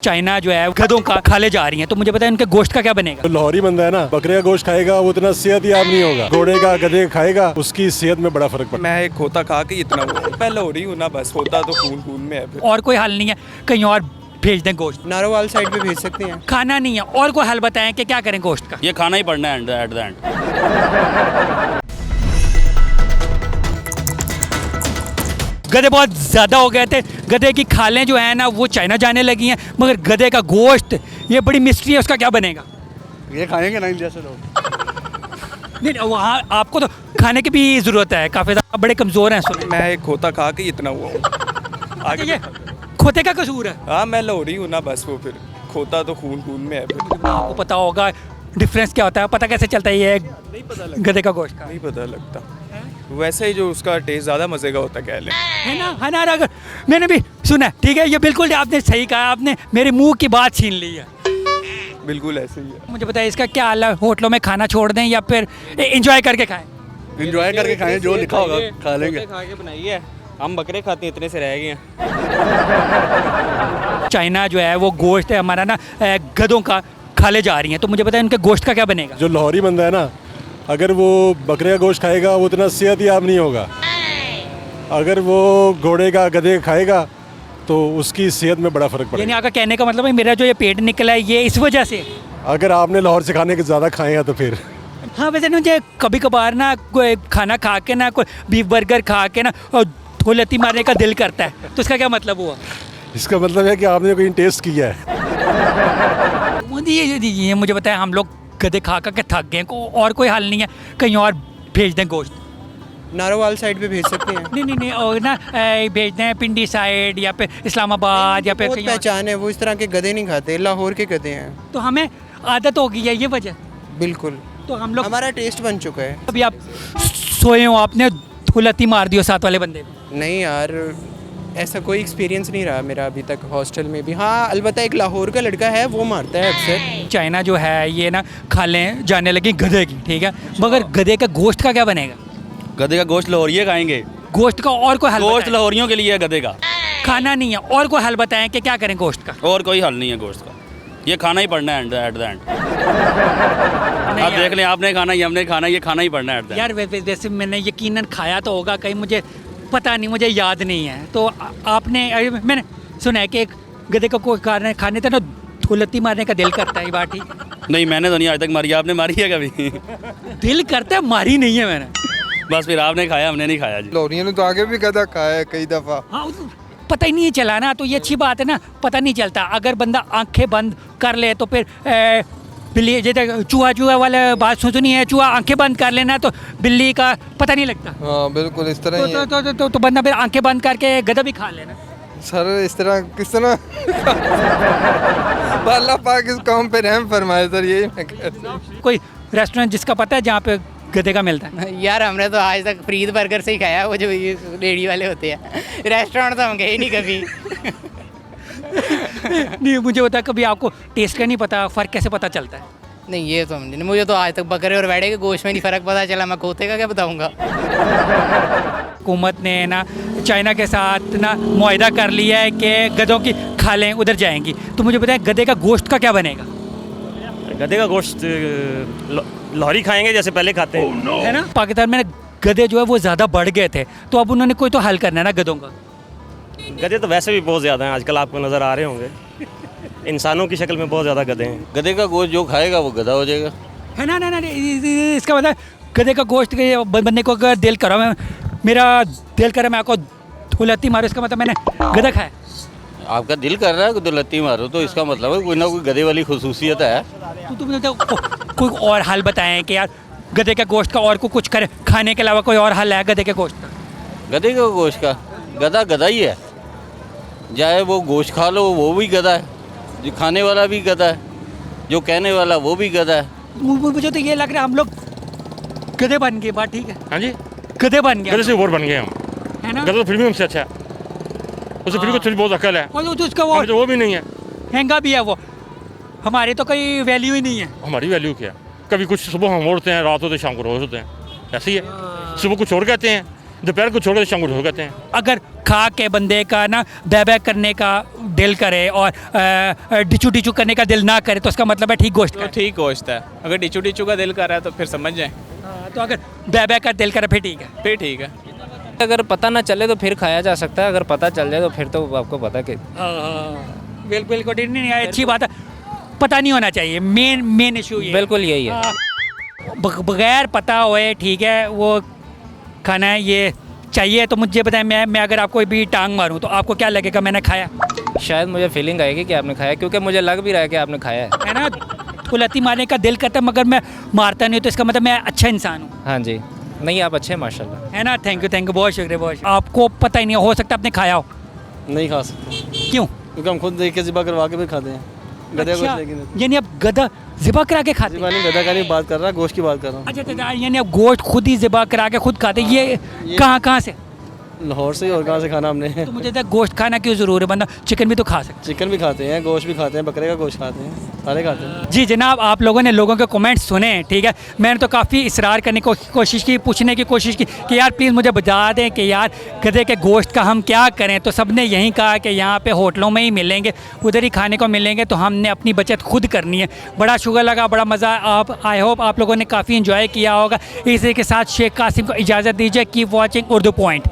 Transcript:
China जो है गधों का खाले जा रही हैं, तो मुझे पता है उनके गोश्त का क्या बनेगा। तो लाहौरी बंदा है ना, बकरे का गोश्त खाएगा वो उतना सेहत याब नहीं होगा, घोड़े का गधे का खाएगा उसकी सेहत में बड़ा फर्क पड़ता मैं एक खोता खा के इतना मैं लाहौरी हूँ ना, बस होता तो खून खून में है फिर। और कोई हल नहीं है, कहीं और भेज दें गोश्त। नारोवाल साइड पे भेज सकते हैं। खाना नहीं है, और कोई हल बताएं कि क्या करें गोश्त का। ये खाना ही पड़ना है एट द एंड। गधे बहुत ज़्यादा हो गए थे, गधे की खालें जो है ना वो चाइना जाने लगी हैं, मगर गधे का गोश्त ये बड़ी मिस्ट्री है, उसका क्या बनेगा। ये खाएंगे ना जैसे लोग। नहीं, वहाँ आपको तो खाने की भी ज़रूरत है, काफ़ी ज़्यादा बड़े कमज़ोर हैं सुने। मैं एक खोता खा के इतना हुआ हूँ अच्छा, ये खोते का कसूर है। हाँ मैं लाहौरी हूँ ना, बस वो फिर खोता तो खून खून में है फिर। आपको पता होगा डिफरेंस क्या होता है, पता कैसे चलता है ये नहीं पता लगता, गधे का गोश्त का। नहीं पता लगता। वैसे ही जो उसका टेस्ट ज़्यादा मज़े का होता कह लें। है ना, अगर मैंने भी सुना है, ठीक है, ये बिल्कुल आपने सही कहा, आपने मेरे मुंह की बात छीन ली है। बिल्कुल ऐसे ही है। मुझे बताइए इसका क्या हाल है, होटलों में खाना छोड़ दें या फिर एंजॉय करके खाएं। एंजॉय करके खाएं, जो लिखा होगा खा लेंगे। खा के बनाई है, हम बकरे खाते हैं इतने से रह गए हैं। चाइना जो है वो गोश्त है हमारा ना गधों का खाले जा रही हैं, तो मुझे पता है उनके गोश्त का क्या बनेगा। जो लाहौरी बंदा है ना, अगर वो बकरे का गोश्त खाएगा वो उतना सेहत याब नहीं होगा, अगर वो घोड़े का गधे का खाएगा तो उसकी सेहत में बड़ा फर्क यानी पड़ेगा। आपका कहने का मतलब है मेरा जो ये पेट निकला है ये इस वजह से। अगर आपने लाहौर से खाने के ज़्यादा खाएगा तो फिर हाँ, वैसे मुझे कभी कभार ना कोई खाना खा के ना कोई बीफ बर्गर खा के ना और धोलती मारने का दिल करता है, तो इसका क्या मतलब हुआ। इसका मतलब है कि आपने कोई टेस्ट किया है। ये मुझे बताया, हम लोग गधे खा के थक गए, और कोई हल नहीं है, कहीं और भेज दें गोश्त। नारोवाल साइड पे भेज सकते हैं। नहीं, और ना भेज दें पिंडी साइड या फिर इस्लामाबाद या फिर बहुत कहीं और। पहचान है, वो इस तरह के गधे नहीं खाते, लाहौर के गधे हैं। तो हमें आदत हो गई है ये वजह, बिल्कुल, तो हम लोग हमारा टेस्ट बन चुका है। अभी आप सोए हो, आपने धुलती मार दियो साथ वाले बंदे को। नहीं यार, ऐसा कोई एक्सपीरियंस नहीं रहा मेरा अभी तक हॉस्टल में भी। हाँ, अलबत्ता एक लाहौर का लड़का है, वो मारता है अक्सर। चाइना जो है ये ना खालें जाने लगी गधे की, ठीक है, मगर गधे का गोश्त का क्या बनेगा। गधे का गोश्त लाहौरी खाएंगे। गोश्त का और कोई हल गोश्त बताएं। लाहौरियों के लिए है गधे का। खाना नहीं है, और कोई हल बताएं कि क्या करें गोश्त का। और कोई हल नहीं है गोश्त का, ये खाना ही पड़ना है एट द एंड। आप देख लें, आपने खाना ही हमने खाना, ये खाना ही पड़ना है at the end। यार वैसे मैंने यकीनन खाया तो होगा कहीं, मुझे पता नहीं, मुझे याद नहीं है। तो आपने मैंने सुना है कि एक गधे का कोई कारण खाने से ना धुलती मारने का दिल करता है, ये बात ठीक। नहीं, मैंने तो नहीं आज तक मारी, आपने मारी है कभी? दिल करता है, मारी नहीं है मैंने। बस फिर आपने खाया, हमने नहीं खाया जी। लाहौरियों ने तो आगे भी गधा खाया है कई दफ़ा। हाँ, पता ही नहीं चला ना, तो ये अच्छी बात है ना, पता नहीं चलता। अगर बंदा आंखें बंद कर ले तो फिर बिल्ली, जैसे चूहा वाला बात सुनी है, चूहा आंखें बंद कर लेना तो बिल्ली का पता नहीं लगता। हाँ बिल्कुल, इस तरह ही है। तो बंदा फिर आंखें बंद करके गधा भी खा लेना। सर इस तरह किस तरह अल्लाह पाक इस कौम पे रहम फरमाए सर, यही मैं कहता हूँ। कोई रेस्टोरेंट जिसका पता है जहाँ पे गधे का मिलता है। यार हमने तो आज तक फ्रीद बर्गर से ही खाया, वो जो ये रेडी वाले होते हैं। रेस्टोरेंट तो हम गए ही नहीं कभी। नहीं, मुझे बता, कभी आपको टेस्ट का नहीं पता, फ़र्क कैसे पता चलता है। नहीं, ये तो हमने, मुझे तो आज तक बकरे और बैड़े के गोश्त में नहीं फ़र्क पता चला, मैं खोते का क्या बताऊँगा। हुकूमत ने ना चाइना के साथ ना मुआहदा कर लिया है कि गधों की खालें उधर जाएंगी, तो मुझे बताएं गधे का गोश्त का क्या बनेगा। गधे का गोश्त लाहौरी खाएंगे जैसे पहले खाते हैं। है ना, पाकिस्तान में गधे जो है वो ज़्यादा बढ़ गए थे, तो अब उन्होंने कोई तो हल करना है ना गधों का। गधे तो वैसे भी बहुत ज़्यादा हैं आजकल, आपको नज़र आ रहे होंगे, इंसानों की शक्ल में बहुत ज़्यादा गधे हैं। गधे का गोश्त जो खाएगा वो गधा हो जाएगा। है ना, इसका मतलब गधे का गोश्त के बनने को अगर दिल करा, मेरा दिल करा मैं आपको धुलती मारो, इसका मतलब मैंने गधा खाया। आपका दिल कर रहा है तो लत्ती मारो, तो इसका मतलब है कोई ना कोई गधे वाली खुसूसियत है। तो मुझे कोई और हल बताएं कि यार गधे के गोश्त का और को कुछ करे, खाने के अलावा कोई और हल है गधे के गोश्त का। गधे का गोश्त का गधा गधा ही है, चाहे वो गोश्त खा लो वो भी गधा है, जो खाने वाला भी गधा है, जो कहने वाला वो भी गधा है। मुझे तो ये लग रहा है हम लोग गधे बन गए, बात ठीक है। हाँ जी, गधे बन गए, गधे से और बन गए हम। है ना। गधा तो फिर भी हमसे अच्छा है, उसे फिर भी थोड़ी बहुत अकल है, और तो उसका हमें तो वो भी नहीं है। महंगा भी है वो, हमारी तो कोई वैल्यू ही नहीं है। हमारी वैल्यू क्या, कभी कुछ सुबह हम ओढ़ते हैं, रात होते शाम को रोज होते हैं, ऐसे ही है। सुबह कुछ और कहते हैं, दोपहर को छोड़कर शाम को ढोल करते हैं। अगर खा के बंदे का ना बैक करने का दिल करे और डिचू डिचू करने का दिल ना करे तो उसका मतलब है ठीक गोश्त तो का। ठीक गोश्त है, अगर टिचू टिचू का दिल कर रहा है तो फिर समझ जाए, तो अगर बैक का दिल करे फिर ठीक है। फिर ठीक है। अगर पता ना चले तो फिर खाया जा सकता है, अगर पता चल जाए तो फिर तो आपको पता कि बिल्कुल नहीं, अच्छी बात है, पता नहीं होना चाहिए, मेन इशू ये बिल्कुल यही है। बगैर पता होए ठीक है वो खाना है ये चाहिए। तो मुझे बताएं, मैं अगर आपको भी टांग मारूं तो आपको क्या लगेगा मैंने खाया? शायद मुझे फीलिंग आएगी कि आपने खाया, क्योंकि मुझे लग भी रहा है कि आपने खाया है ना। कुलती मारने का दिल करता है मगर मैं मारता नहीं, तो इसका मतलब मैं अच्छा इंसान हूँ। हाँ जी, नहीं आप अच्छे हैं माशाल्लाह। है ना। थैंक यू, बहुत शुक्रिया, बहुत शुक्रिया। आपको पता ही नहीं हो सकता आपने खाया हो। नहीं खा सकते क्यों? क्योंकि हम खुद देख के ज़िबा करवा के भी खाते हैं। गधे अच्छा, गोश्त लेकिन यानी आप गधा ज़िबा करा के खाते हैं? नहीं, गधा का नहीं बात कर रहा, गोश्त की बात कर रहा हूँ। अच्छा, यानी आप गोश्त खुद ही ज़िबा करा के खुद खाते हैं। ये कहाँ से? लाहौर से ही, और कहाँ से खाना हमने। तो मुझे तो गोश्त खाना क्यों ज़रूर है, बंदा चिकन भी तो खा सकता चिकन भी खाते हैं, गोश्त भी खाते हैं, बकरे का गोश्त खाते हैं, सारे खाते हैं। है। जी जनाब, आप लोगों ने लोगों के कमेंट्स सुने, ठीक है। मैंने तो काफ़ी इसरार करने की कोशिश की, पूछने की कोशिश की कि यार प्लीज़ मुझे बता दें कि यार गधे के गोश्त का हम क्या करें। तो सब ने यही कहा कि यहाँ पे होटलों में ही मिलेंगे, उधर ही खाने को मिलेंगे, तो हमने अपनी बचत खुद करनी है। बड़ा शुगर लगा, बड़ा मज़ा। आप आई होप आप लोगों ने काफ़ी इंजॉय किया होगा। इसी के साथ शेख कासिम को इजाज़त दीजिए। Keep watching Urdu point.